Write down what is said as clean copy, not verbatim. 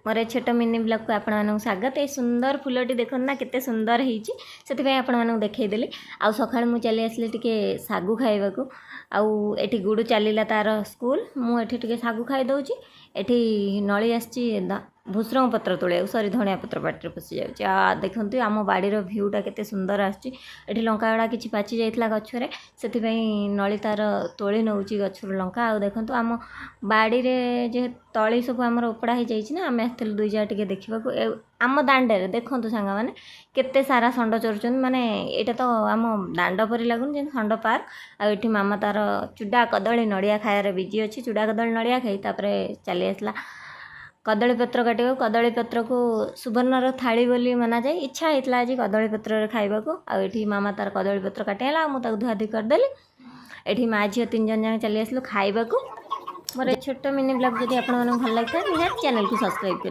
मोर छोट mini blog को आपण स्वागत। ये सुंदर फुलटी देखो ना केते सुंदर होती से आपण देखईदेली। आउ सका मुझे चली आसली टे सागु खाइबा को आउ एठी गुडू चलला तार स्कूल मुझे टे सागु खाई दौची। एठी नली आसी भूसरंग पत्र तोड़े सरी धनिया पत्र बाटी पशि जाऊँ। देखो आम बाड़ीर भ्यूटा केते सुंदर आसी। लंका गुड़ा कि पाचि जाइला गछरे से नली तार तोड़ी नौ गचर लंका। आ देखो आम बाड़ी जे तली सब आमर उपड़ा हो जाइए आम आसलु दुई जा टे देखा आम दांडे देखु सांग मैंने केते सारा षंड चरुचन माने यहाँ तो आम दांड परी लगुन जे षंड पार्क। आठी मामा तार चूड़ा कदली नड़िया खायार बिजी अच्छी। चूड़ा कदली नड़िया खाई तापर चली आसला कदली पत्र काटा। कदली पत्र को सुवर्णर थाली बोली मना जाए। इच्छा होता आज कदली पत्र खाइबा को। आठी मामा तार कदली पत्र काटेला मुझे धुआधुई करदेली। एठी माँ झील 3 जन जाक चली आसलु खाइबा को। मोर छोट मिनी ब्लॉग जदि आपको भल लगे निहाती चैनल को सब्सक्राइब करें।